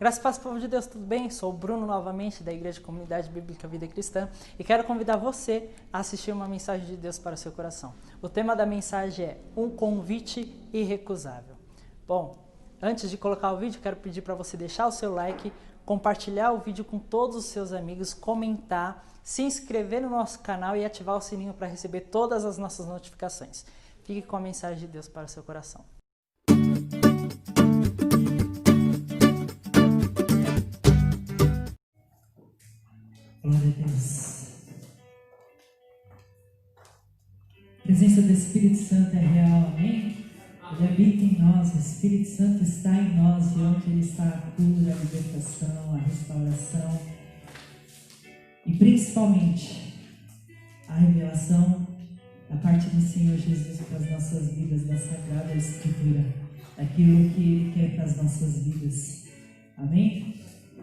Graças e paz, povo de Deus, tudo bem? Sou o Bruno novamente da Igreja Comunidade Bíblica Vida Cristã e quero convidar você a assistir uma mensagem de Deus para o seu coração. O tema da mensagem é um convite irrecusável. Bom, antes de colocar o vídeo, quero pedir para você deixar o seu like, compartilhar o vídeo com todos os seus amigos, comentar, se inscrever no nosso canal e ativar o sininho para receber todas as nossas notificações. Fique com a mensagem de Deus para o seu coração. Glória a Deus. A presença do Espírito Santo é real, amém? Ele habita em nós, o Espírito Santo está em nós, e onde Ele está a cura, a libertação, a restauração e principalmente a revelação da parte do Senhor Jesus para as nossas vidas, da Sagrada Escritura, daquilo que Ele quer para as nossas vidas, amém?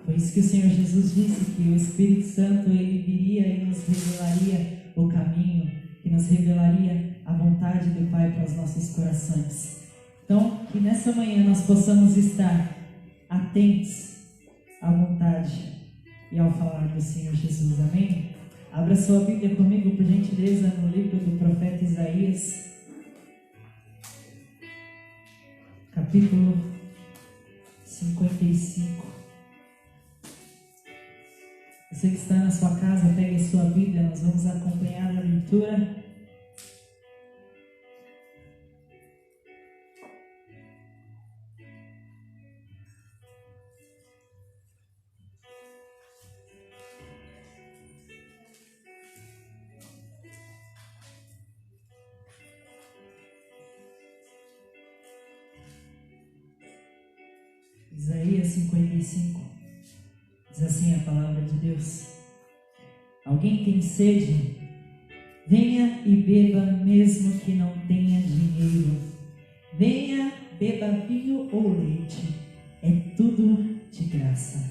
Foi isso que o Senhor Jesus disse, que o Espírito Santo Ele viria e nos revelaria o caminho, que nos revelaria a vontade do Pai para os nossos corações. Então, que nessa manhã nós possamos estar atentos à vontade e ao falar do Senhor Jesus, amém? Abra sua Bíblia comigo, por gentileza, no livro do profeta Isaías, capítulo 55. Você que está na sua casa, pegue a sua Bíblia, nós vamos acompanhar a leitura. Isaías 55. Diz assim a palavra de Deus: alguém tem sede? Venha e beba, mesmo que não tenha dinheiro. Venha, beba vinho ou leite, é tudo de graça.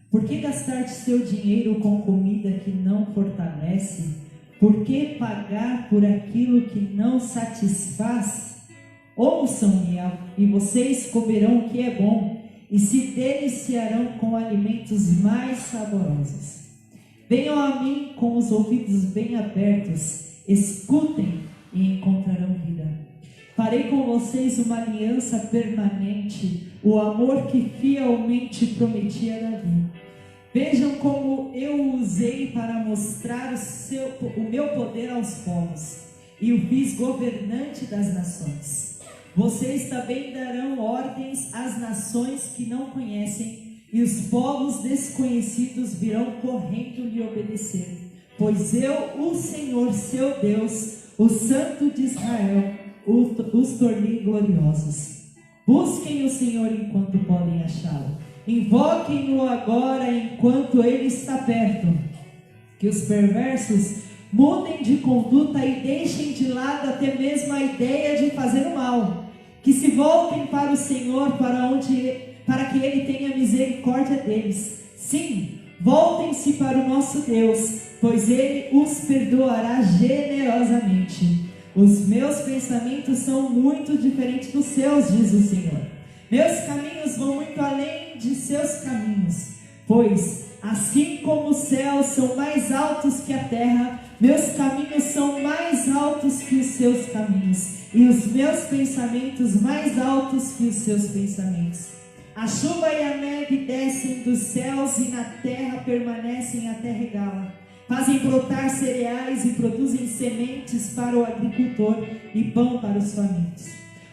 Por que gastar seu dinheiro com comida que não fortalece? Por que pagar por aquilo que não satisfaz? Ouçam-me e vocês comerão o que é bom, e se deliciarão com alimentos mais saborosos. Venham a mim com os ouvidos bem abertos, escutem e encontrarão vida. Farei com vocês uma aliança permanente, o amor que fielmente prometi a Davi. Vejam como eu o usei para mostrar o meu poder aos povos, e o fiz governante das nações. Vocês também darão ordens às nações que não conhecem, e os povos desconhecidos virão correndo lhe obedecer. Pois eu, o Senhor, seu Deus, o Santo de Israel, os tornei gloriosos. Busquem o Senhor enquanto podem achá-lo. Invoquem-no agora enquanto ele está perto. Que os perversos mudem de conduta e deixem de lado até mesmo a ideia de fazer o mal. Que se voltem para o Senhor, para que Ele tenha misericórdia deles. Sim, voltem-se para o nosso Deus, pois Ele os perdoará generosamente. Os meus pensamentos são muito diferentes dos seus, diz o Senhor. Meus caminhos vão muito além de seus caminhos, pois assim como os céus são mais altos que a terra, meus caminhos são mais altos que os seus caminhos, e os meus pensamentos mais altos que os seus pensamentos. A chuva e a neve descem dos céus e na terra permanecem até regá-la. Fazem brotar cereais e produzem sementes para o agricultor e pão para os famintos.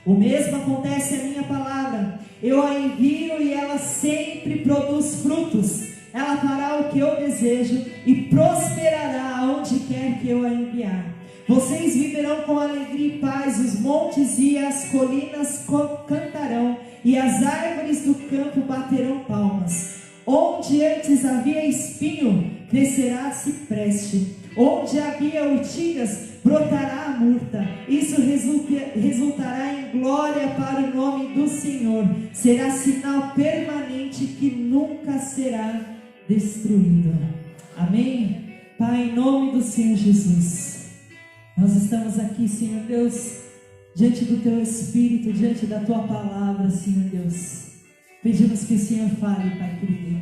O mesmo acontece à minha palavra. Eu a envio e ela sempre produz frutos. Ela fará o que eu desejo e prosperará aonde quer que eu a enviar. Vocês viverão com alegria e paz, os montes e as colinas cantarão, e as árvores do campo baterão palmas. Onde antes havia espinho, crescerá cipreste. Onde havia urtigas, brotará a murta. Isso resultará em glória para o nome do Senhor. Será sinal permanente que nunca será destruído. Amém? Pai, em nome do Senhor Jesus, nós estamos aqui, Senhor Deus, diante do Teu Espírito, diante da Tua Palavra, Senhor Deus. Pedimos que o Senhor fale, Pai querido.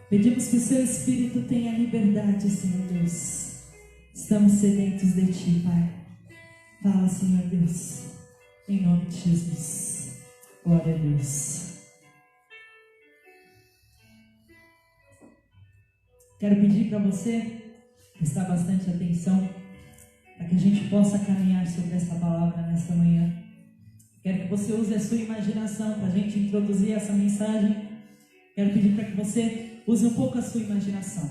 Pedimos que o Seu Espírito tenha liberdade, Senhor Deus. Estamos sedentos de Ti, Pai. Fala, Senhor Deus, em nome de Jesus. Glória a Deus. Quero pedir para você prestar bastante atenção, para que a gente possa caminhar sobre essa palavra nesta manhã. Quero que você use a sua imaginação para a gente introduzir essa mensagem. Quero pedir para que você use um pouco a sua imaginação.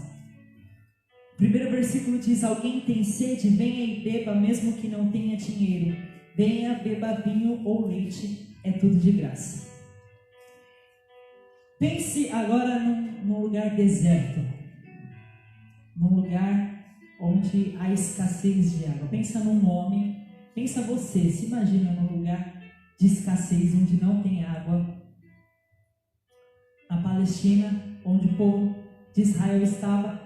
O primeiro versículo diz: alguém tem sede, venha e beba, mesmo que não tenha dinheiro. Venha, beba vinho ou leite, é tudo de graça. Pense agora num lugar deserto, num lugar onde há escassez de água. Pensa num homem, pensa você, se imagina num lugar de escassez, onde não tem água. Na Palestina, onde o povo de Israel estava,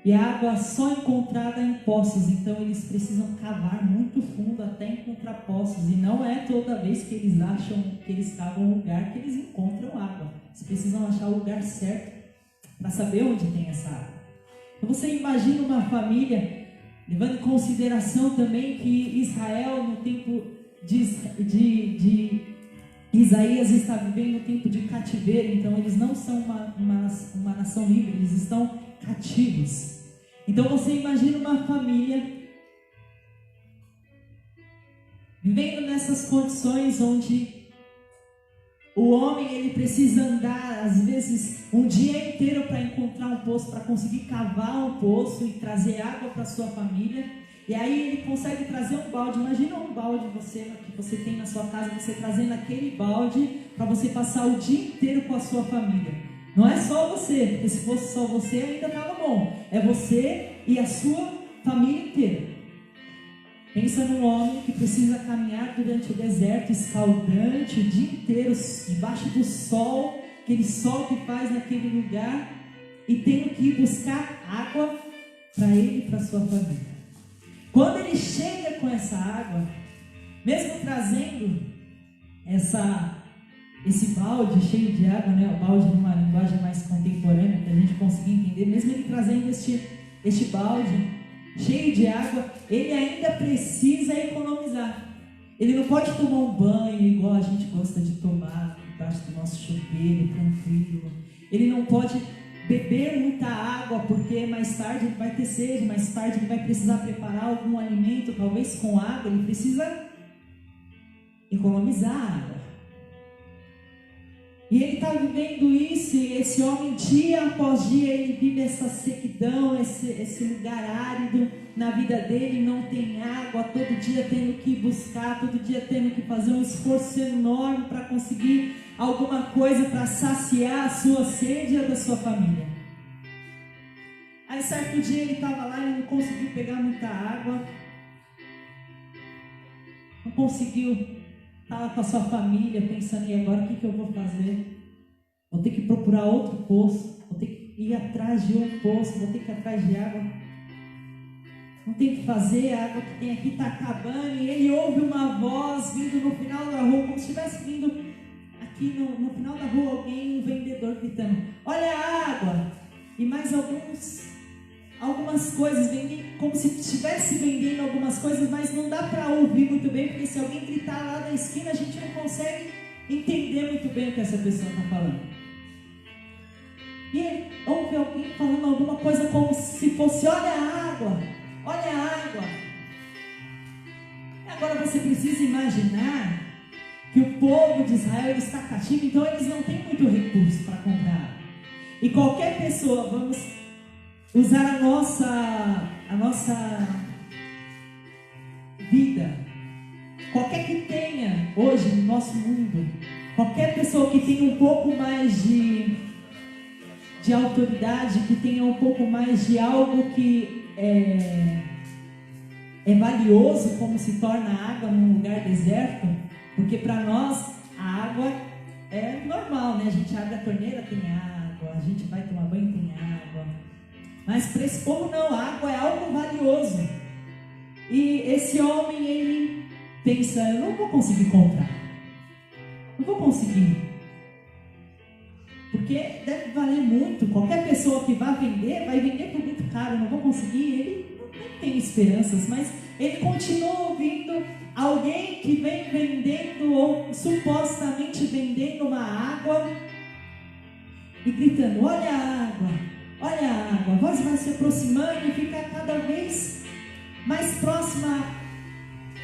e a água só encontrada em poços, então eles precisam cavar muito fundo até encontrar poços, e não é toda vez que eles acham que eles cavam um lugar que eles encontram água. Eles precisam achar o lugar certo para saber onde tem essa água. Então você imagina uma família, levando em consideração também que Israel, no tempo de Isaías, está vivendo um tempo de cativeiro, então eles não são uma nação livre, eles estão cativos. Então você imagina uma família vivendo nessas condições onde o homem ele precisa andar às vezes um dia inteiro para encontrar um poço, para conseguir cavar um poço e trazer água para sua família. E aí ele consegue trazer um balde. Imagina um balde que você tem na sua casa, você trazendo aquele balde para você passar o dia inteiro com a sua família. Não é só você, porque se fosse só você ainda estava bom. É você e a sua família inteira. Pensa num homem que precisa caminhar durante o deserto escaldante o dia inteiro, debaixo do sol, aquele sol que faz naquele lugar, e tendo que ir buscar água para ele e para sua família. Quando ele chega com essa água, mesmo trazendo esse balde cheio de água, né, o balde numa linguagem mais contemporânea, para a gente conseguir entender, mesmo ele trazendo este balde cheio de água, ele ainda precisa economizar. Ele não pode tomar um banho igual a gente gosta de tomar, debaixo do nosso chuveiro, tranquilo. Ele não pode beber muita água, porque mais tarde ele vai ter sede, mais tarde ele vai precisar preparar algum alimento, talvez com água. Ele precisa economizar água. E ele está vivendo isso, e esse homem dia após dia, ele vive essa sequidão, esse lugar árido na vida dele, não tem água, todo dia tendo que buscar, todo dia tendo que fazer um esforço enorme para conseguir alguma coisa para saciar a sua sede e a da sua família. Aí certo dia ele estava lá e não conseguiu pegar muita água, não conseguiu. Estava com a sua família pensando: e agora o que eu vou fazer? Vou ter que procurar outro poço, vou ter que ir atrás de outro poço, vou ter que ir atrás de água. Não tem o que fazer, a água que tem aqui está acabando. E ele ouve uma voz vindo no final da rua, como se estivesse vindo aqui no final da rua, um vendedor gritando: olha a água! E mais algumas coisas, como se estivesse vendendo algumas coisas, mas não dá para ouvir muito bem, porque se alguém gritar lá da esquina, a gente não consegue entender muito bem o que essa pessoa está falando. E ele ouve alguém falando alguma coisa como se fosse: olha a água, olha a água. E agora você precisa imaginar que o povo de Israel está cativo, então eles não têm muito recurso para comprar água. E qualquer pessoa, vamos usar a nossa vida, qualquer que tenha hoje no nosso mundo, qualquer pessoa que tenha um pouco mais de autoridade, que tenha um pouco mais de algo que é valioso, como se torna a água num lugar deserto, porque para nós a água é normal, né? A gente abre a torneira, tem água, a gente vai tomar banho, tem água. Mas para esse povo não, a água é algo valioso. E esse homem, ele pensa: eu não vou conseguir comprar, não vou conseguir porque deve valer muito. Qualquer pessoa que vai vender por muito caro, não vou conseguir. Ele não tem esperanças, mas ele continua ouvindo alguém que vem vendendo ou supostamente vendendo uma água e gritando: olha a água, olha a água. A voz vai se aproximando e fica cada vez mais próxima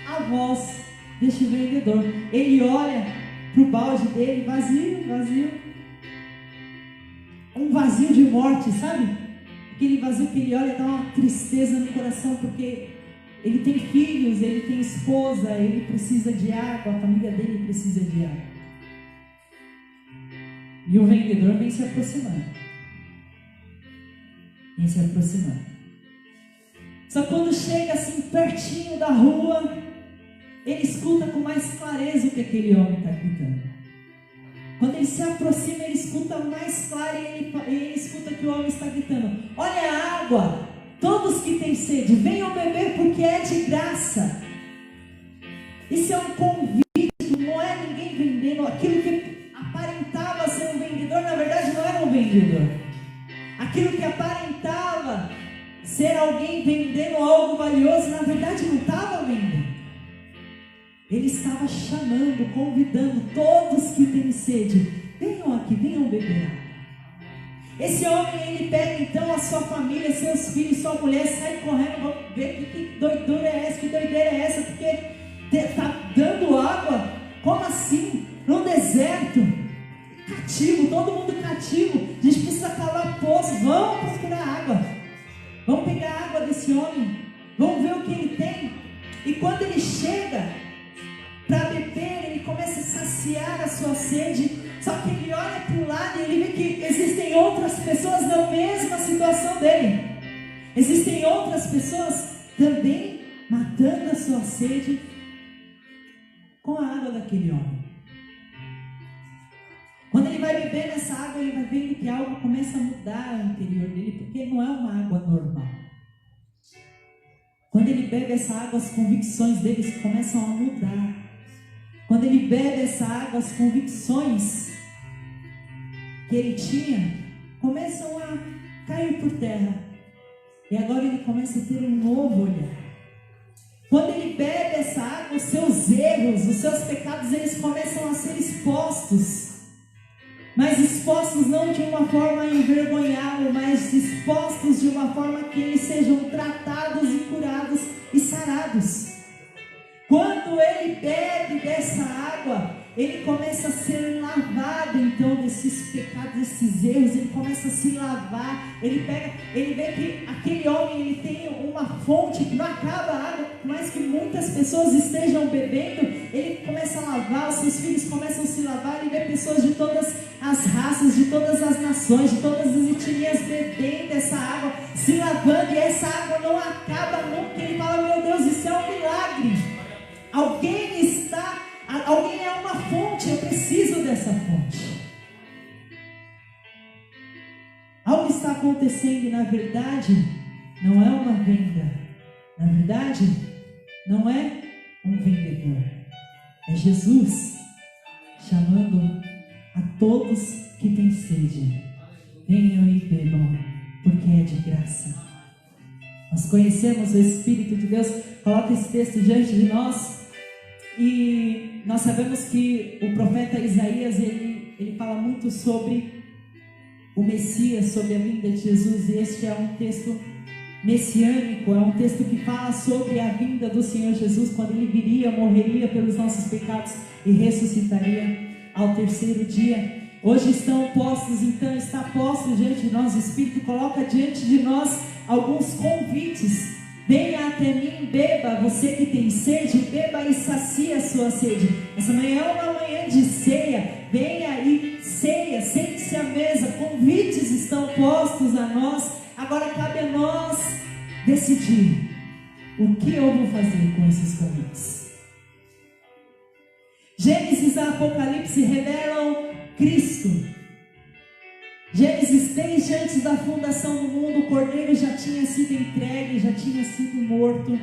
à voz deste vendedor. Ele olha para o balde dele, vazio. Um vazio de morte, sabe? Aquele vazio que ele olha, dá uma tristeza no coração, porque ele tem filhos, ele tem esposa, ele precisa de água, a família dele precisa de água. E o vendedor vem se aproximando. Só quando chega assim pertinho da rua, ele escuta com mais clareza o que aquele homem está gritando. Quando ele se aproxima, ele escuta mais claro e ele escuta que o homem está gritando: olha a água, todos que têm sede, venham beber porque é de graça. Isso é um convite, não é ninguém vendendo. Aquilo que aparentava ser um vendedor, na verdade não era um vendedor. Aquilo que aparentava ser alguém vendendo algo valioso, na verdade não estava vendendo. Ele estava chamando, convidando todos que têm sede: venham aqui, venham beber água. Esse homem, ele pega então a sua família, seus filhos, sua mulher, sai correndo, vamos ver que doideira é essa, porque está dando água, como assim? No deserto, cativo, todo mundo cativo, a gente precisa cavar poços, vamos procurar água, vamos pegar a água desse homem, vamos ver o que ele tem. E quando ele chega para beber, ele começa a saciar a sua sede. Só que ele olha para o lado e ele vê que existem outras pessoas na mesma situação dele. Existem outras pessoas também matando a sua sede com a água daquele homem. Quando ele vai beber nessa água, ele vai vendo que algo começa a mudar no interior dele, porque não é uma água normal. Quando ele bebe essa água, as convicções dele começam a mudar. Quando ele bebe essa água, as convicções que ele tinha começam a cair por terra. E agora ele começa a ter um novo olhar. Quando ele bebe essa água, os seus erros, os seus pecados, eles começam a ser expostos. Mas expostos não de uma forma envergonhável, mas expostos de uma forma que eles sejam tratados e curados e sarados. Quando ele bebe dessa água, ele começa a ser lavado então desses pecados, desses erros. Ele começa a se lavar. Ele vê que aquele homem, ele tem uma fonte que não acaba a água, mas que muitas pessoas estejam bebendo. Ele começa a lavar, os seus filhos começam a se lavar. Ele vê pessoas de todas as raças, de todas as nações, de todas as etnias bebendo essa água, se lavando, e essa água não acaba nunca. Ele fala: meu Deus, isso é um milagre. Alguém é uma fonte, eu preciso dessa fonte. Algo está acontecendo e na verdade não é uma venda. Na verdade não é um vendedor. É Jesus chamando a todos que têm sede: venham e bebam, porque é de graça. Nós conhecemos o Espírito de Deus. Coloca esse texto diante de nós. E nós sabemos que o profeta Isaías, ele fala muito sobre o Messias, sobre a vinda de Jesus. E este é um texto messiânico, é um texto que fala sobre a vinda do Senhor Jesus, quando ele viria, morreria pelos nossos pecados e ressuscitaria ao terceiro dia. Hoje está posto diante de nós, o Espírito coloca diante de nós alguns convites. Venha até mim, beba, você que tem sede, beba e sacia a sua sede. Essa manhã é uma manhã de ceia. Venha e ceia, sente-se à mesa. Convites estão postos a nós. Agora cabe a nós decidir o que eu vou fazer com esses convites. Gênesis e Apocalipse revelam Cristo. Gênesis, desde antes da fundação do mundo, o cordeiro já tinha sido entregue, já tinha sido morto.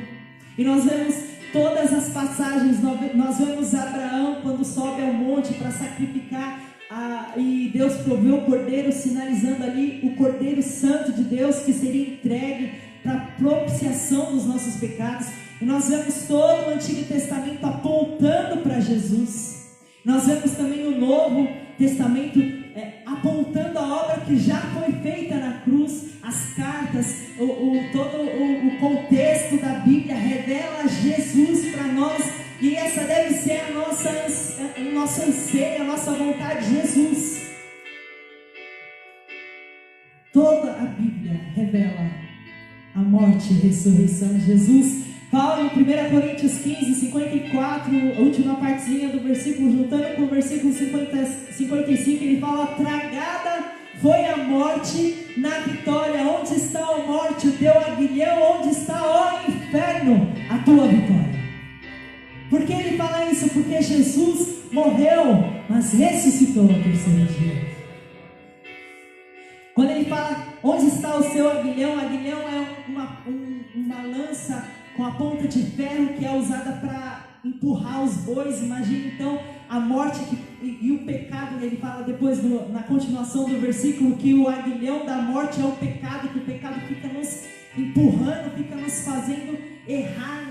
E nós vemos todas as passagens, nós vemos Abraão quando sobe ao monte para sacrificar e Deus proveu o Cordeiro, sinalizando ali o Cordeiro Santo de Deus que seria entregue para a propiciação dos nossos pecados. E nós vemos todo o Antigo Testamento apontando para Jesus. Nós vemos também o Novo Testamento apontando a obra que já foi feita na cruz. As cartas, todo o contexto da Bíblia revela Jesus para nós. E essa deve ser o nosso anseio, a nossa vontade, Jesus. Toda a Bíblia revela a morte e ressurreição de Jesus. Paulo, em 1 Coríntios 15, 54, a última partezinha do versículo, juntando com o versículo 55, ele fala: tragada foi a morte na vitória. Onde está a morte, o teu aguilhão? Onde está, ó inferno, a tua vitória? Por que ele fala isso? Porque Jesus morreu, mas ressuscitou ao terceiro dia. Quando ele fala, onde está o seu aguilhão? Aguilhão é uma lança com a ponta de ferro que é usada para empurrar os bois. Imagina então a morte e o pecado. Ele fala depois, na continuação do versículo, que o aguilhão da morte é o pecado, que o pecado fica nos empurrando, fica nos fazendo errar,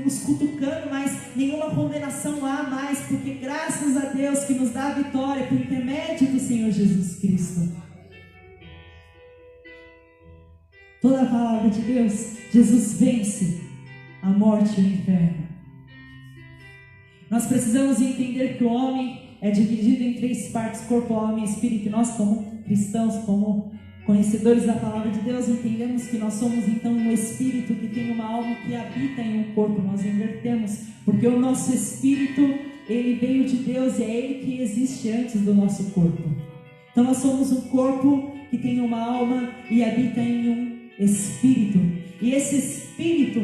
nos cutucando, mas nenhuma condenação há mais, porque graças a Deus que nos dá a vitória por intermédio do Senhor Jesus Cristo. Toda a palavra de Deus, Jesus vence a morte e o inferno. Nós precisamos entender que o homem é dividido em 3 partes: corpo, alma e espírito. E nós, como cristãos, como conhecedores da palavra de Deus, entendemos que nós somos então um espírito que tem uma alma que habita em um corpo. Nós invertemos, porque o nosso espírito, ele veio de Deus e é ele que existe antes do nosso corpo. Então nós somos um corpo que tem uma alma e habita em um espírito. E esse espírito,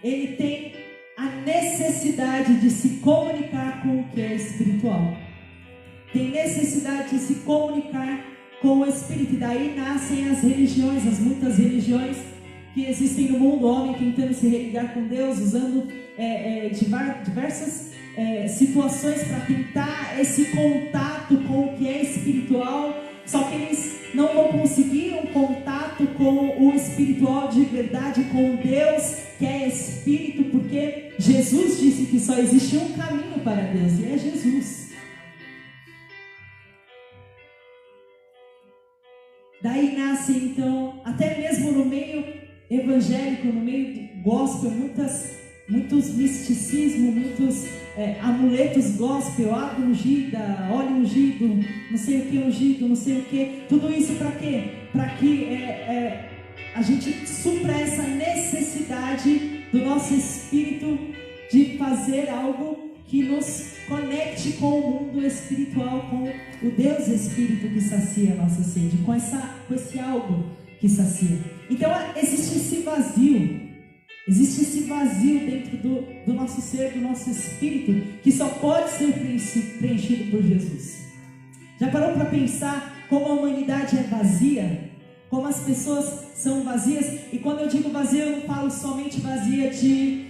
ele tem a necessidade de se comunicar com o que é espiritual. Tem necessidade de se comunicar com o Espírito. E daí nascem as religiões, as muitas religiões que existem no mundo. O homem tentando se religar com Deus, usando diversas situações para tentar esse contato com o que é espiritual. Só que eles não vão conseguir um contato com o espiritual de verdade, com Deus que é Espírito, porque Jesus disse que só existe um caminho para Deus, e é Jesus. Daí nasce então, até mesmo no meio evangélico, no meio gospel, muitos misticismo, muitos amuletos gospel, água ungida, óleo ungido, não sei o que ungido, não sei o que. Tudo isso para quê? Para que a gente supra essa necessidade do nosso espírito de fazer algo que nos conecte com o mundo espiritual, com o Deus Espírito que sacia a nossa sede, com esse algo que sacia. Então existe esse vazio. Existe esse vazio dentro do nosso ser, do nosso espírito, que só pode ser preenchido por Jesus. Já parou para pensar como a humanidade é vazia? Como as pessoas são vazias? E quando eu digo vazia, eu não falo somente vazia de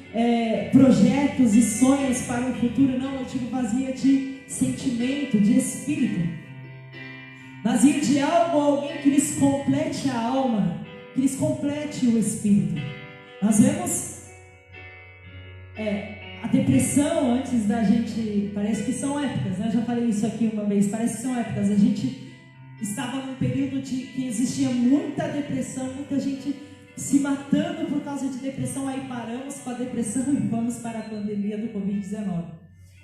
projetos e sonhos para o futuro, não. Eu digo vazia de sentimento, de espírito. Vazia de algo, alguém que lhes complete a alma, que lhes complete o espírito. Nós vemos a depressão antes da gente, parece que são épocas, né? Eu já falei isso aqui uma vez, parece que são épocas. A gente estava num período que existia muita depressão, muita gente se matando por causa de depressão. Aí paramos com a depressão e vamos para a pandemia do Covid-19.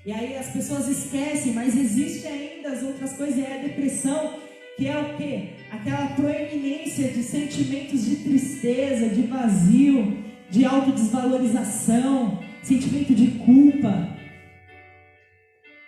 E aí as pessoas esquecem, mas existe ainda as outras coisas, e é a depressão, que é o quê? Aquela proeminência de sentimentos de tristeza, de vazio, de autodesvalorização, sentimento de culpa.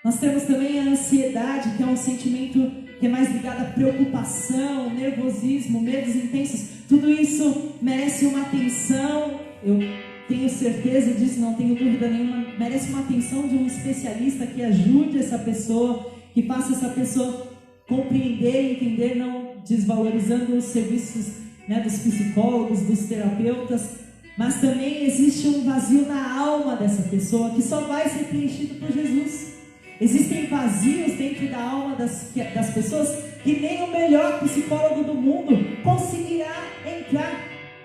Nós temos também a ansiedade, que é um sentimento que é mais ligado à preocupação, nervosismo, medos intensos. Tudo isso merece uma atenção, eu tenho certeza disso, não tenho dúvida nenhuma, merece uma atenção de um especialista que ajude essa pessoa, que faça essa pessoa compreender e entender, não desvalorizando os serviços, né, dos psicólogos, dos terapeutas. Mas também existe um vazio na alma dessa pessoa que só vai ser preenchido por Jesus. Existem vazios dentro da alma das pessoas que nem o melhor psicólogo do mundo conseguirá entrar,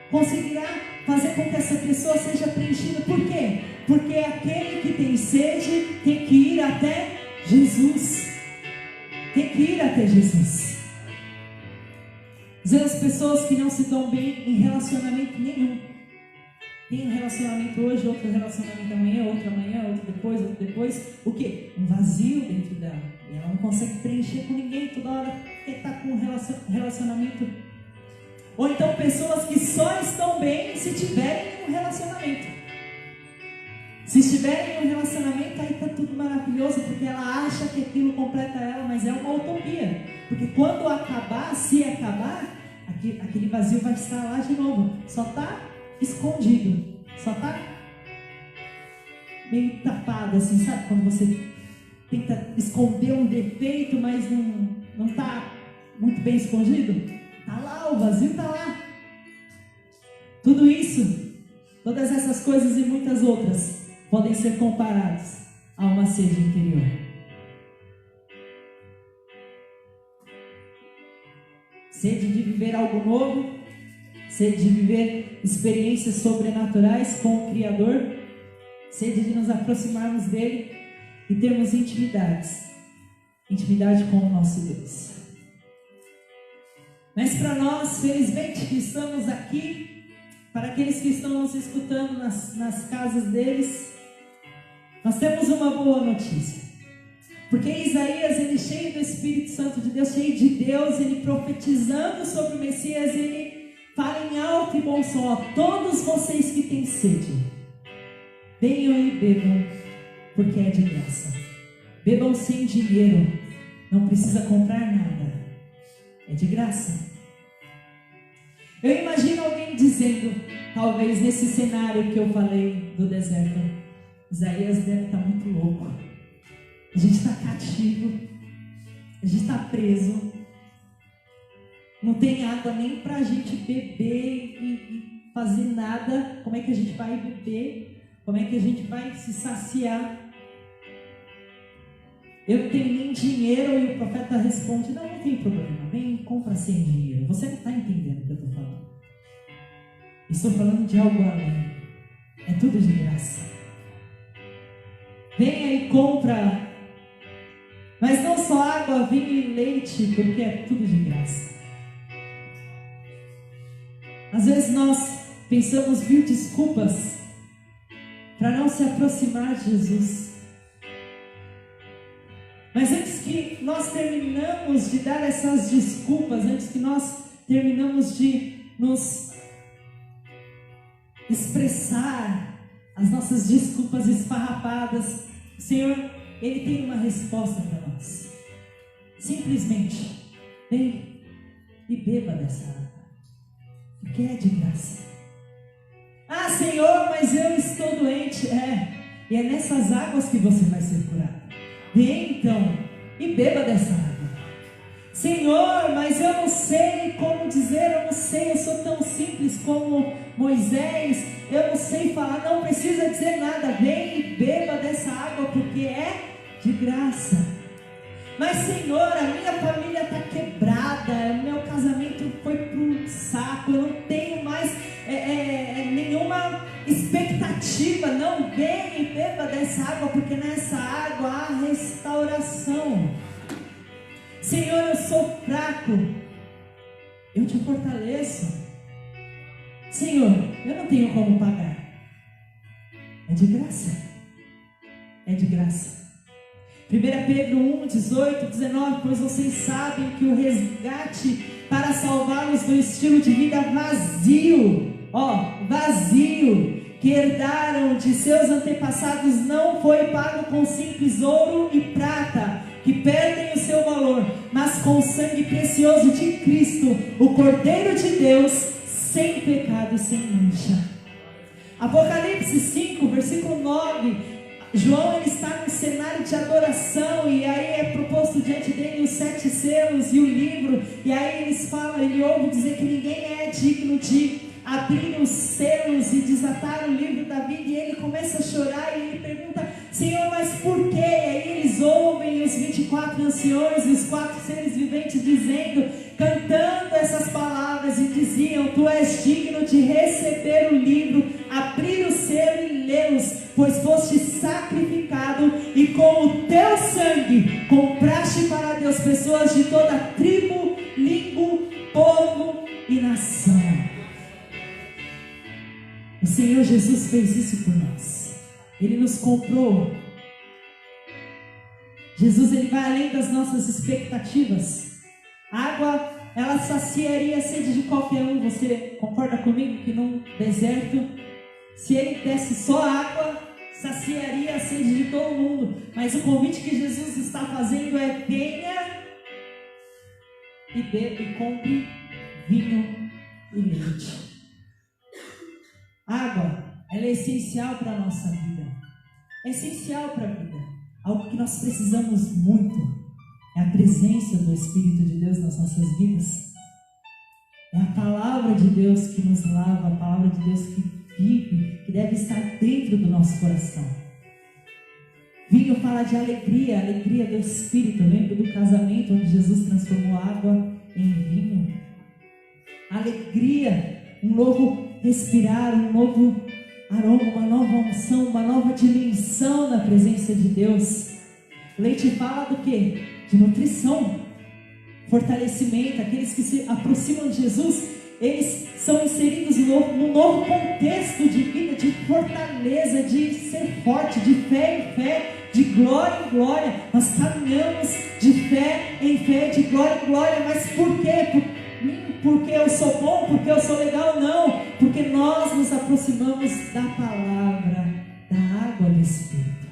conseguirá fazer com que essa pessoa seja preenchida. Por quê? Porque aquele que tem sede tem que ir até Jesus. Tem que ir até Jesus. As pessoas que não se dão bem em relacionamento nenhum. Tem um relacionamento hoje, outro relacionamento amanhã, outro depois. O quê? Um vazio dentro dela. E ela não consegue preencher com ninguém toda hora porque está com um relacionamento. Ou então pessoas que só estão bem se tiverem um relacionamento. Se estiverem em um relacionamento, aí está tudo maravilhoso, porque ela acha que aquilo completa ela, mas é uma utopia. Porque quando acabar, se acabar, aquele vazio vai estar lá de novo. Só está escondido, só está meio tapado, assim, sabe? Quando você tenta esconder um defeito, mas não está muito bem escondido. Está lá, o vazio está lá. Tudo isso, todas essas coisas e muitas outras podem ser comparadas a uma sede interior. Sede de viver algo novo, sede de viver experiências sobrenaturais com o Criador, sede de nos aproximarmos dele e termos intimidade com o nosso Deus. Mas para nós, felizmente, que estamos aqui, para aqueles que estão nos escutando nas casas deles, nós temos uma boa notícia. Porque Isaías, ele cheio do Espírito Santo de Deus, cheio de Deus, ele profetizando sobre o Messias, ele fala em alto e bom som: ó, todos vocês que têm sede, venham e bebam, porque é de graça. Bebam sem dinheiro, não precisa comprar nada, é de graça. Eu imagino alguém dizendo, talvez nesse cenário que eu falei do deserto: Isaías deve estar muito louco. A gente está cativo, a gente está preso, não tem água nem para a gente beber e fazer nada. Como é que a gente vai beber? Como é que a gente vai se saciar? Eu não tenho nem dinheiro. E o profeta responde: não tem problema, vem e compra sem dinheiro. Você não está entendendo o que eu estou falando. Estou falando de algo além. É tudo de graça. Venha e compra, mas não só água, vinho e leite, porque é tudo de graça. Às vezes nós pensamos mil desculpas para não se aproximar de Jesus. Mas antes que nós terminamos de dar essas desculpas, antes que nós terminamos de nos expressar as nossas desculpas esfarrapadas, o Senhor, Ele tem uma resposta para nós. Simplesmente, vem e beba dessa água, porque é de graça. Ah, Senhor, mas eu estou doente. E é nessas águas que você vai ser curado. Vem então e beba dessa água. Senhor, mas eu não sei como dizer, eu não sei, eu sou tão simples como Moisés, eu não sei falar. Não precisa dizer nada, vem e beba dessa água, porque é de graça. Mas Senhor, a minha família está quebrada, meu casamento foi pro saco, eu não tenho mais nenhuma expectativa. Não, vem e beba dessa água, porque nessa água há restauração. Senhor, eu sou fraco, eu te fortaleço. Senhor, eu não tenho como pagar. É de graça. É de graça. 1 Pedro 1, 18, 19, pois vocês sabem que o resgate para salvá-los do estilo de vida vazio, que herdaram de seus antepassados, não foi pago com simples ouro e prata, que perdem o seu valor, mas com o sangue precioso de Cristo, o Cordeiro de Deus, sem pecado e sem mancha. Apocalipse 5, versículo 9, João, ele está num cenário de adoração, e aí é proposto diante dele os 7 selos e o livro, e aí ele ouve dizer que ninguém é digno de abrir os selos e desatar o livro da vida, e ele começa a chorar, e ele pergunta: Senhor, mas por quê? E aí eles ouvem 24 anciões e os 4 seres viventes dizendo, cantando essas palavras, e diziam: Tu és digno de receber o livro, abrir o selo e lê-los, pois foste sacrificado e com o teu sangue compraste para Deus pessoas de toda tribo, língua, povo e nação. O Senhor Jesus fez isso por nós. Ele nos comprou. Jesus, ele vai além das nossas expectativas. A água, ela saciaria a sede de qualquer um. Você concorda comigo que num deserto, se ele desse só água, saciaria a sede de todo mundo? Mas o convite que Jesus está fazendo é: venha e beba e compre vinho e leite. Água, ela é essencial para a nossa vida. É essencial para a vida. Algo que nós precisamos muito é a presença do Espírito de Deus nas nossas vidas. É a palavra de Deus que nos lava, a palavra de Deus que vive, que deve estar dentro do nosso coração. Vinho fala de alegria, a alegria do Espírito. Eu lembro do casamento onde Jesus transformou água em vinho. Alegria, um novo respirar, um novo aroma, uma nova unção, uma nova dimensão na presença de Deus. Leite fala do quê? De nutrição, fortalecimento. Aqueles que se aproximam de Jesus, eles são inseridos num novo contexto de vida, de fortaleza, de ser forte, de fé em fé, de glória em glória. Nós caminhamos de fé em fé, de glória em glória. Mas por quê? Porque eu sou bom, porque eu sou legal? Não, porque nós nos aproximamos da palavra, da água do Espírito.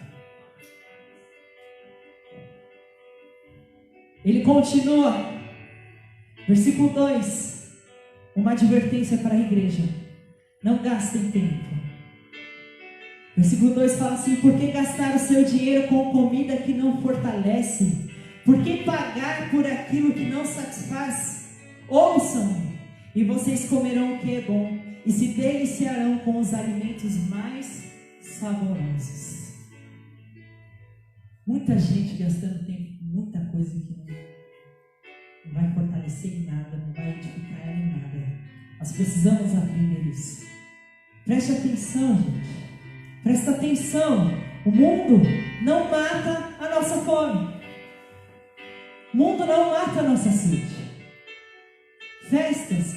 Ele continua, versículo 2, uma advertência para a igreja: não gastem tempo. Versículo 2 fala assim: por que gastar o seu dinheiro com comida que não fortalece? Por que pagar por aquilo que não satisfaz? Ouçam-me, e vocês comerão o que é bom, e se deliciarão com os alimentos mais saborosos. Muita gente gastando tempo com muita coisa que não vai fortalecer em nada, não vai edificar ela em nada. Nós precisamos aprender isso. Preste atenção, gente. Presta atenção. O mundo não mata a nossa fome. O mundo não mata a nossa sede. Festas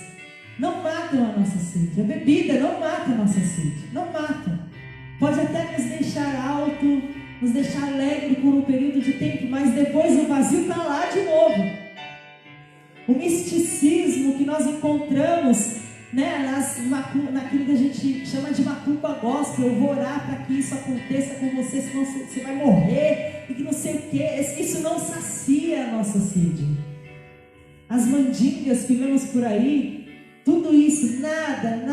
não matam a nossa sede. A bebida não mata a nossa sede. Não mata. Pode até nos deixar alto, nos deixar alegre por um período de tempo, mas depois o vazio está lá de novo. O misticismo que nós encontramos, né, naquilo que a gente chama de macumba gospel: eu vou orar para que isso aconteça com você, senão você vai morrer, e que não sei o que. Isso não sacia a nossa sede. As mandingas que vemos por aí, tudo isso, nada,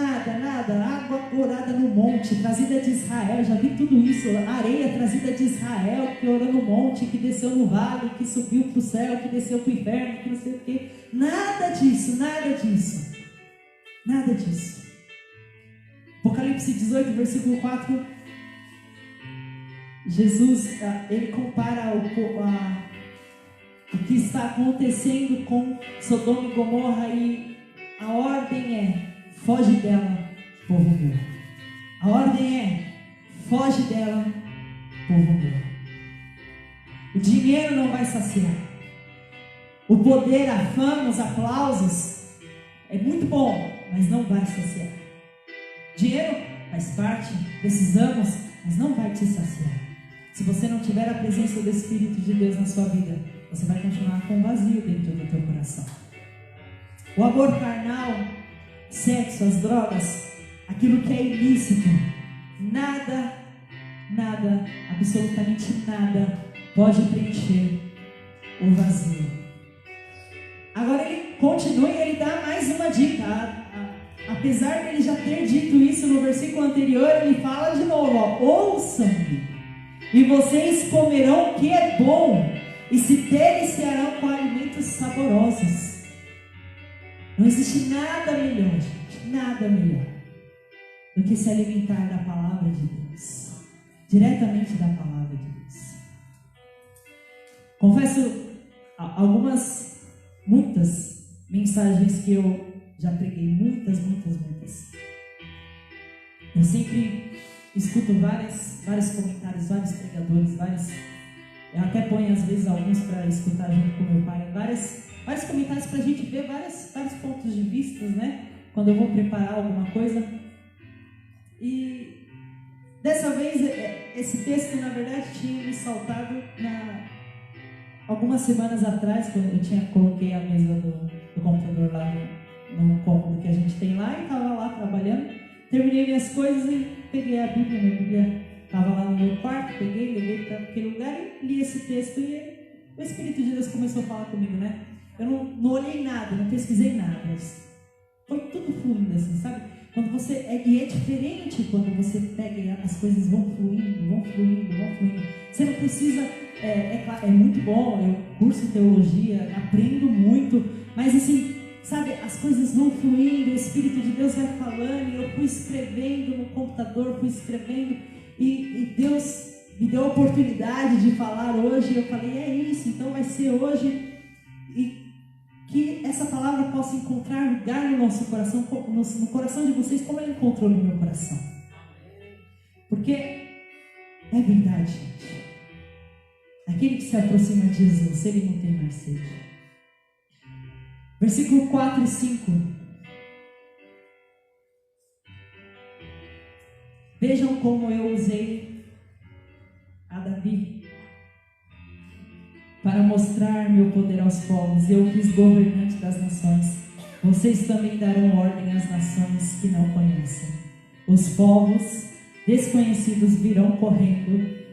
água corada no monte, trazida de Israel. Já vi tudo isso, areia trazida de Israel, que orou no monte, que desceu no vale, que subiu para o céu, que desceu para o inferno, que não sei o que. Nada disso, nada disso. Nada disso. Apocalipse 18, versículo 4. Jesus, ele compara o que está acontecendo com Sodoma e Gomorra, e a ordem é: foge dela, povo meu. A ordem é: foge dela, povo meu. O dinheiro não vai saciar. O poder, a fama, os aplausos é muito bom, mas não vai saciar. Dinheiro faz parte, precisamos, mas não vai te saciar. Se você não tiver a presença do Espírito de Deus na sua vida, você vai continuar com um vazio dentro do teu coração. O amor carnal, sexo, as drogas, aquilo que é ilícito, nada, absolutamente nada pode preencher o vazio. Agora ele continua e ele dá mais uma dica. Apesar de ele já ter dito isso no versículo anterior, ele fala de novo: ouçam-me, e vocês comerão o que é bom, e se deliciarão com alimentos saborosos. Não existe nada melhor, gente, nada melhor do que se alimentar da palavra de Deus, diretamente da palavra de Deus. Confesso muitas mensagens que eu já preguei, muitas. Eu sempre escuto vários comentários, vários pregadores, eu até ponho às vezes alguns para escutar junto com meu pai, vários comentários para a gente ver vários pontos de vista, né? Quando eu vou preparar alguma coisa. E dessa vez, esse texto, na verdade, tinha me saltado algumas semanas atrás, quando eu coloquei a mesa do computador lá no cômodo que a gente tem lá, e estava lá trabalhando. Terminei minhas coisas e peguei a Bíblia. Minha Bíblia estava lá no meu quarto, levei para aquele lugar e li esse texto. E o Espírito de Deus começou a falar comigo, né? Eu não olhei nada, não pesquisei nada. Foi tudo fluindo, assim, sabe? Quando você e é diferente quando você pega e as coisas vão fluindo. Você não precisa, claro, é muito bom, eu curso teologia, aprendo muito, mas assim, sabe, as coisas vão fluindo, o Espírito de Deus vai falando, e eu fui escrevendo no computador, e Deus me deu a oportunidade de falar hoje, e eu falei, é isso, então vai ser hoje, e que essa palavra possa encontrar lugar no nosso coração, no coração de vocês, como ela encontrou no meu coração. Porque é verdade, gente. Aquele que se aproxima de Jesus, ele não tem mais sede. Versículo 4 e 5. Vejam como eu usei a Davi para mostrar meu poder aos povos. Eu fiz governante das nações. Vocês também darão ordem às nações que não conhecem. Os povos desconhecidos virão correndo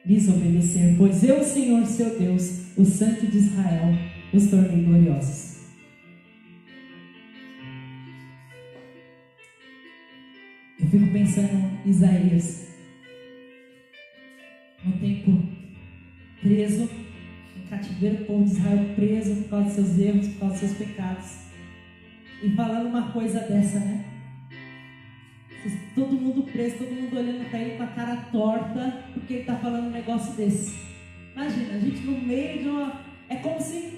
lhes obedecer, pois eu, Senhor, seu Deus, o Santo de Israel, os tornei gloriosos. Eu fico pensando em Isaías, no tempo preso, em cativeiro, o povo de Israel preso por causa dos seus erros, por causa dos seus pecados, e falando uma coisa dessa, né? Todo mundo preso, todo mundo olhando para ele com a cara torta, porque ele está falando um negócio desse. Imagina, a gente no meio de uma... É como se,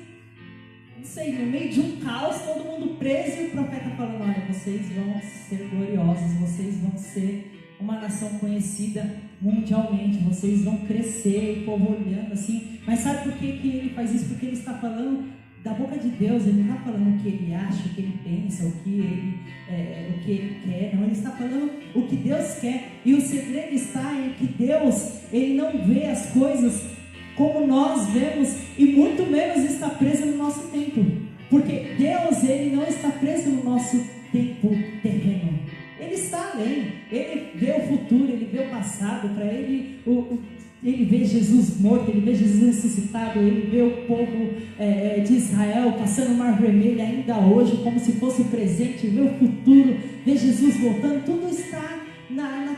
não sei, no meio de um caos, todo mundo preso, e o profeta falando, olha, vocês vão ser gloriosos, vocês vão ser uma nação conhecida mundialmente, vocês vão crescer, e o povo olhando assim. Mas sabe por que ele faz isso? Porque ele está falando da boca de Deus, ele não está falando o que ele acha, o que ele pensa, o que ele quer, não, ele está falando o que Deus quer. E o segredo está em que Deus, ele não vê as coisas como nós vemos, e muito menos está preso no nosso tempo, porque Deus, ele não está preso no nosso tempo terreno, ele está além, ele vê o futuro, ele vê o passado. Para ele, ele vê Jesus morto, ele vê Jesus ressuscitado, ele vê o povo de Israel passando o Mar Vermelho ainda hoje, como se fosse o presente, vê o futuro, vê Jesus voltando. Tudo está na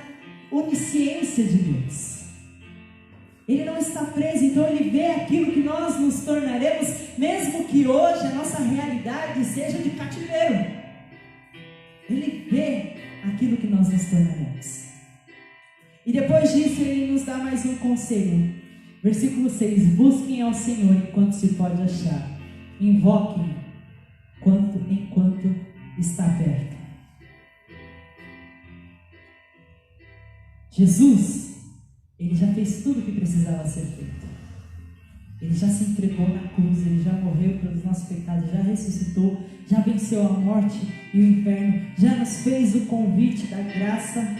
onisciência de Deus. Ele não está preso, então ele vê aquilo que nós nos tornaremos, mesmo que hoje a nossa realidade seja de cativeiro. Ele vê aquilo que nós nos tornaremos. E depois disso ele nos dá mais um conselho. Versículo 6. Busquem ao Senhor enquanto se pode achar. Invoquem enquanto está perto. Jesus, ele já fez tudo o que precisava ser feito. Ele já se entregou na cruz, ele já morreu pelos nossos pecados, já ressuscitou, já venceu a morte e o inferno, já nos fez o convite da graça,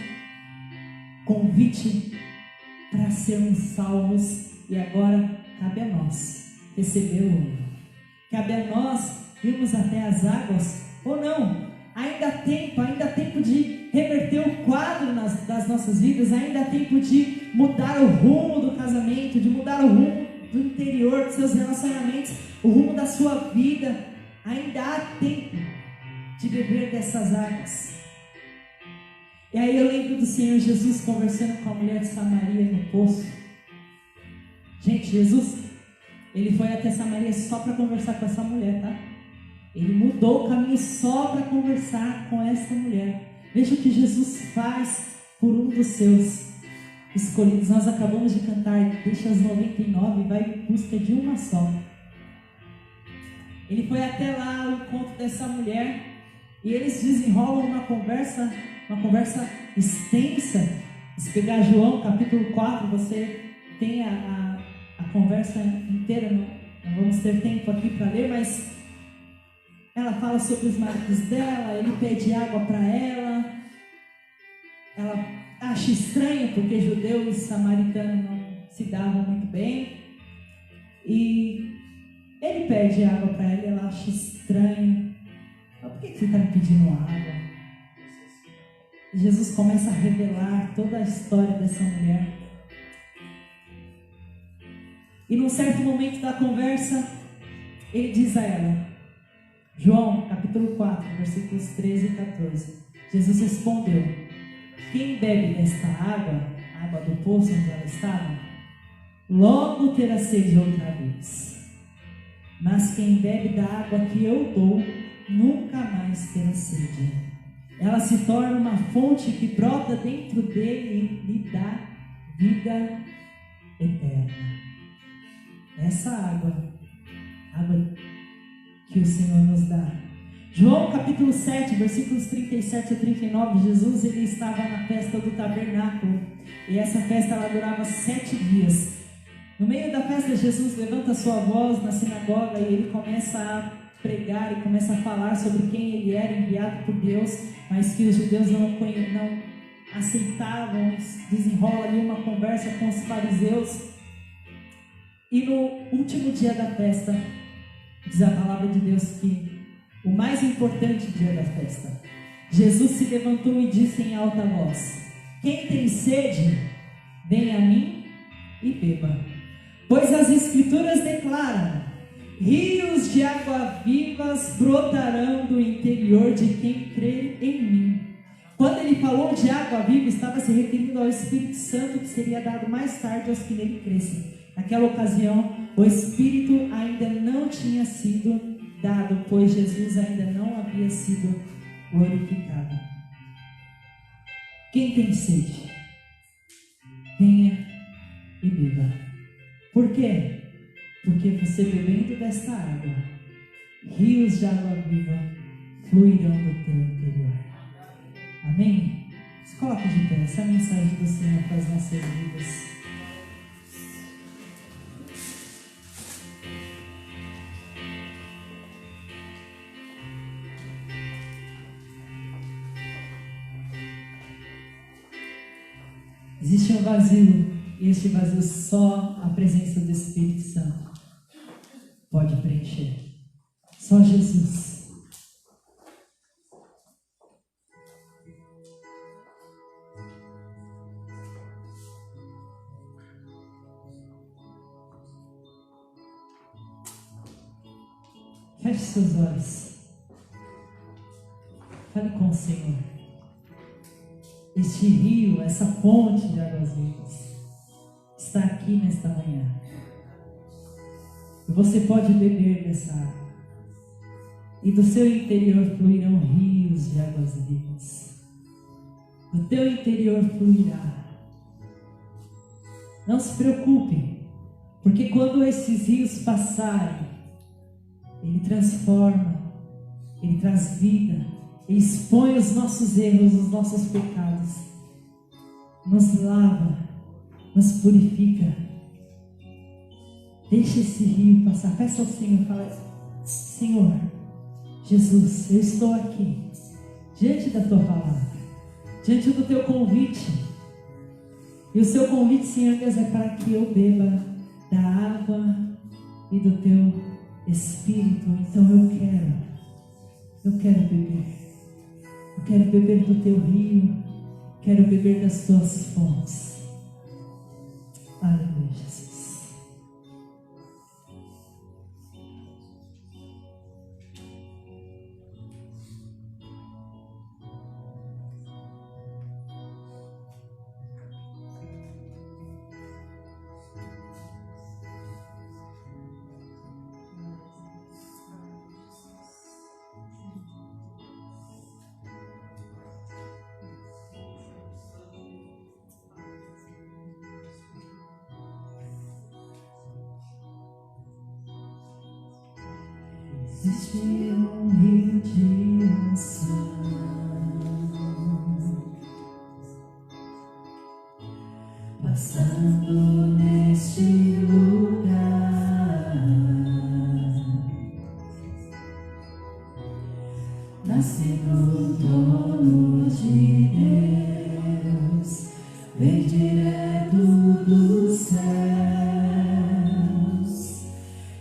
convite para sermos salvos, e agora cabe a nós recebê-lo. Cabe a nós irmos até as águas ou não. Ainda há tempo de reverter o quadro das nossas vidas, ainda há tempo de mudar o rumo do casamento, de mudar o rumo do interior dos seus relacionamentos, o rumo da sua vida. Ainda há tempo de beber dessas águas. E aí eu lembro do Senhor Jesus conversando com a mulher de Samaria no poço. Gente, Jesus, ele foi até Samaria só para conversar com essa mulher, tá? Ele mudou o caminho só para conversar com essa mulher. Veja o que Jesus faz por um dos seus. escolhidos. Nós acabamos de cantar, deixa as 99 e vai em busca de uma só. Ele foi até lá ao encontro dessa mulher e eles desenrolam uma conversa extensa. Se pegar João capítulo 4, você tem a conversa inteira, não vamos ter tempo aqui para ler, mas ela fala sobre os maridos dela, ele pede água para ela acha estranho porque judeu e samaritano não se davam muito bem, e ele pede água para ela, ela acha estranho. Por que você está me pedindo água? Jesus começa a revelar toda a história dessa mulher. E num certo momento da conversa, ele diz a ela, João capítulo 4, versículos 13 e 14. Jesus respondeu: quem bebe desta água, a água do poço onde ela estava, logo terá sede outra vez. Mas quem bebe da água que eu dou, nunca mais terá sede. Ela se torna uma fonte que brota dentro dele e lhe dá vida eterna. Essa água que o Senhor nos dá. João capítulo 7, versículos 37 a 39, Jesus ele estava na festa do tabernáculo, e essa festa ela durava 7 dias. No meio da festa, Jesus levanta sua voz na sinagoga e ele começa a pregar e começa a falar sobre quem ele era, enviado por Deus, mas que os judeus não aceitavam. Desenrola ali uma conversa com os fariseus. E no último dia da festa, diz a palavra de Deus que o mais importante dia da festa, Jesus se levantou e disse em alta voz: quem tem sede, venha a mim e beba. Pois as escrituras declaram: rios de água vivas brotarão do interior de quem crê em mim. Quando ele falou de água viva, estava se referindo ao Espírito Santo que seria dado mais tarde aos que nele crescem. Naquela ocasião, o Espírito ainda não tinha sido dado, pois Jesus ainda não havia sido glorificado. Quem tem sede, venha e beba. Por quê? Porque você bebendo desta água, rios de água viva fluirão do teu interior. Amém? Se coloque de pé, essa é a mensagem do Senhor para as nossas vidas. Existe um vazio, e este vazio só a presença do Espírito Santo pode preencher. Só Jesus. Feche seus olhos. Fale com o Senhor. Este rio, essa fonte de águas vivas, está aqui nesta manhã. E você pode beber dessa água. E do seu interior fluirão rios de águas vivas. Do teu interior fluirá. Não se preocupe, porque quando esses rios passarem, ele transforma, ele traz vida, ele expõe os nossos erros, os nossos pecados, nos lava, nos purifica. Deixe esse rio passar. Peça ao Senhor, fala: Senhor Jesus, eu estou aqui diante da tua palavra, diante do teu convite. E o seu convite, Senhor Deus, é para que eu beba da água e do teu Espírito. Então eu quero beber. Eu quero beber do teu rio, quero beber das tuas fontes. Aleluia, Jesus. Existe um rio de unção passando neste lugar, nasce no trono de Deus, vem direto dos céus,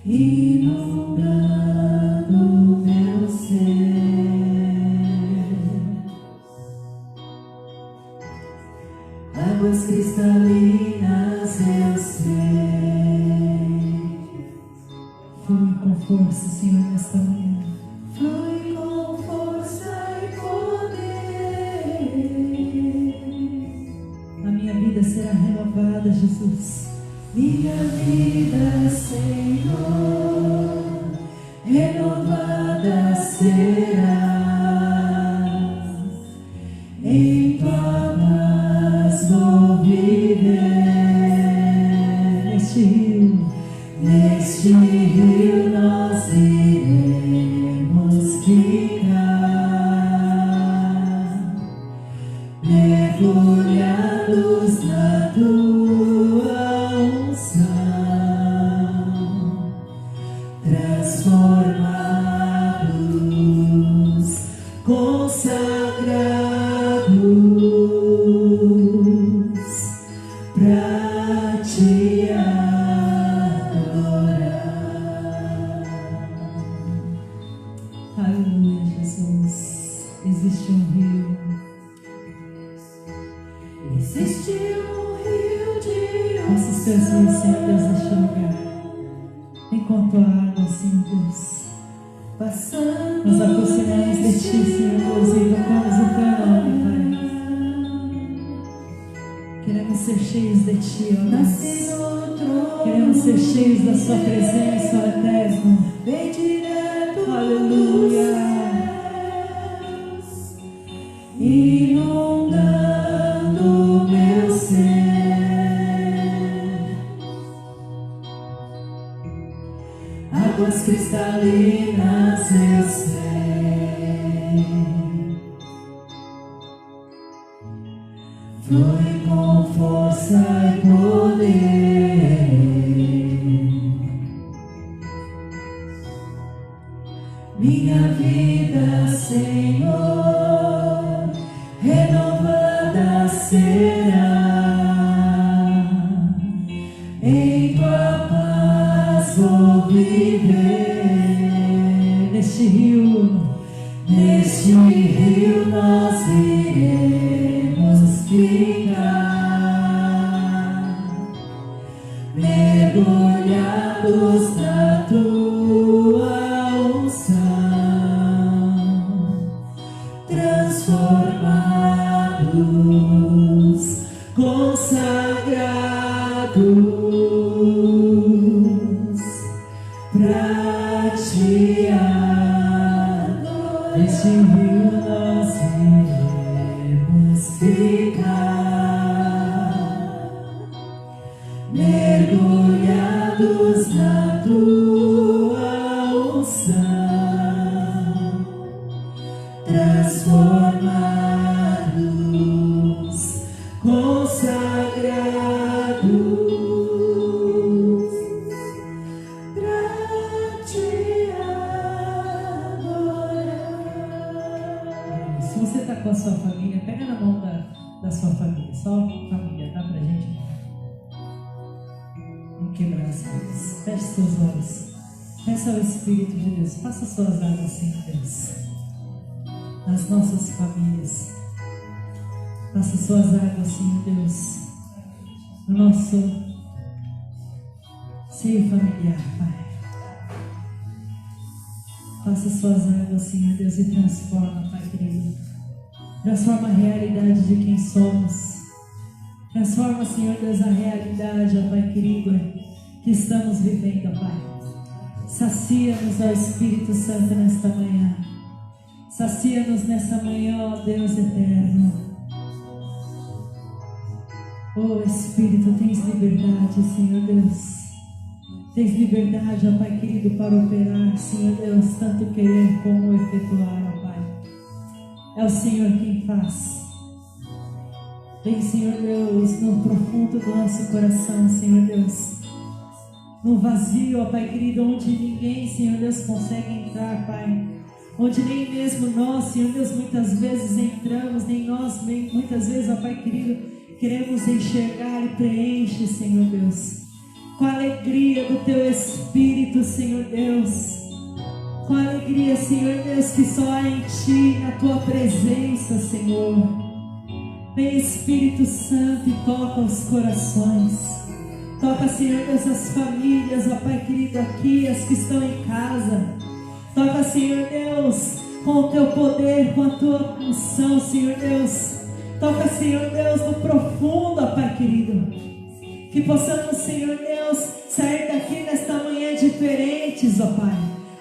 inundando meu ser. Águas cristalinas eu sei. Flui com força, Senhor, nesta manhã. Flui com força e poder. A minha vida será renovada, Jesus. Minha vida, Senhor, renovada será. Em tua paz vou viver. Neste rio nós iremos ficar, mergulhados na tua unção, transformados, consagrados pra te adorar. Aleluia, Jesus. Existe um rio. Existe um rio de unção. Nossa expressão, Senhor Deus, neste lugar. Enquanto a água, Senhor Deus, passando, nos aproximamos de Ti, Senhor Deus, e invocamos o Teu nome, Pai. Queremos ser cheios de Ti, ó Deus. Queremos ser cheios da Sua presença, ó Eterno. Vem direto, aleluia, inundando meu ser. Águas cristalinas eu sei. Flui com força e poder. Minha vida, Senhor, renovada será. Em tua paz vou viver. Neste rio nós iremos ficar, mergulhados na tua unção, transformados, consagrados pra te adorar. Neste rio nós iremos ficar, mergulhados na tua unção, transformados, consagrados pra te adorar. Se você está com a sua família, pega na mão da sua família, só família, tá? Pra gente não quebrar as coisas. Feche seus olhos. Peça ao Espírito de Deus, faça suas águas, Senhor Deus, nas nossas famílias. Faça suas águas, Senhor Deus, no nosso seio familiar, Pai. Faça suas águas, Senhor Deus, e transforma, Pai querido. Transforma a realidade de quem somos. Transforma, Senhor Deus, a realidade, ó Pai querido, que estamos vivendo, ó Pai. Sacia-nos, ó Espírito Santo, nesta manhã. Sacia-nos nessa manhã, ó Deus eterno. Ó Espírito, tens liberdade, Senhor Deus. Tens liberdade, ó Pai querido, para operar, Senhor Deus, tanto querer como efetuar, ó Pai. É o Senhor quem faz. Vem, Senhor Deus, no profundo do nosso coração, Senhor Deus. No vazio, ó Pai querido, onde ninguém, Senhor Deus, consegue entrar, Pai. Onde nem mesmo nós, Senhor Deus, muitas vezes entramos, nem nós, muitas vezes, ó Pai querido, queremos enxergar e preenche, Senhor Deus. Com a alegria do Teu Espírito, Senhor Deus. Com a alegria, Senhor Deus, que só há em Ti, na Tua presença, Senhor. Vem, Espírito Santo, e toca os corações. Toca, Senhor Deus, as famílias, ó Pai querido, aqui, as que estão em casa. Toca, Senhor Deus, com o Teu poder, com a Tua unção, Senhor Deus. Toca, Senhor Deus, no profundo, ó Pai querido. Que possamos, Senhor Deus, sair daqui nesta manhã diferentes, ó Pai.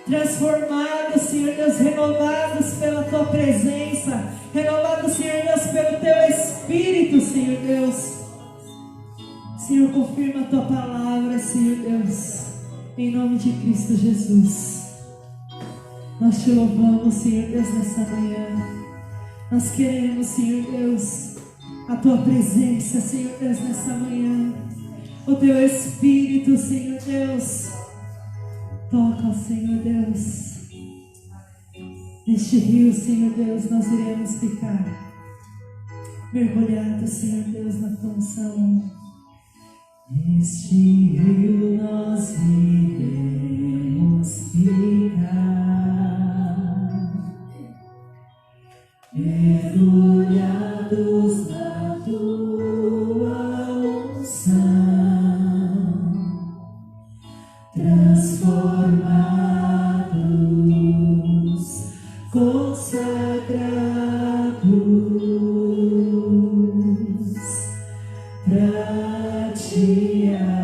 Transformados, Senhor Deus, renovados pela Tua presença. Renovados, Senhor Deus, pelo Teu Espírito, Senhor Deus. Senhor, confirma a Tua palavra, Senhor Deus. Em nome de Cristo Jesus. Nós Te louvamos, Senhor Deus, nessa manhã. Nós queremos, Senhor Deus, a Tua presença, Senhor Deus, nessa manhã. O Teu Espírito, Senhor Deus. Toca, Senhor Deus. Neste rio, Senhor Deus, nós iremos ficar mergulhados, Senhor Deus, na Tua unção. Neste rio nós iremos ficar mergulhados na Tua unção. Transformados, consagrados pra Te adorar,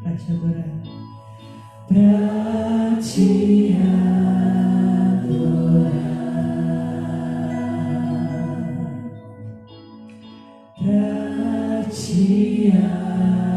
pra Te adorar, pra Te adorar, pra Te adorar.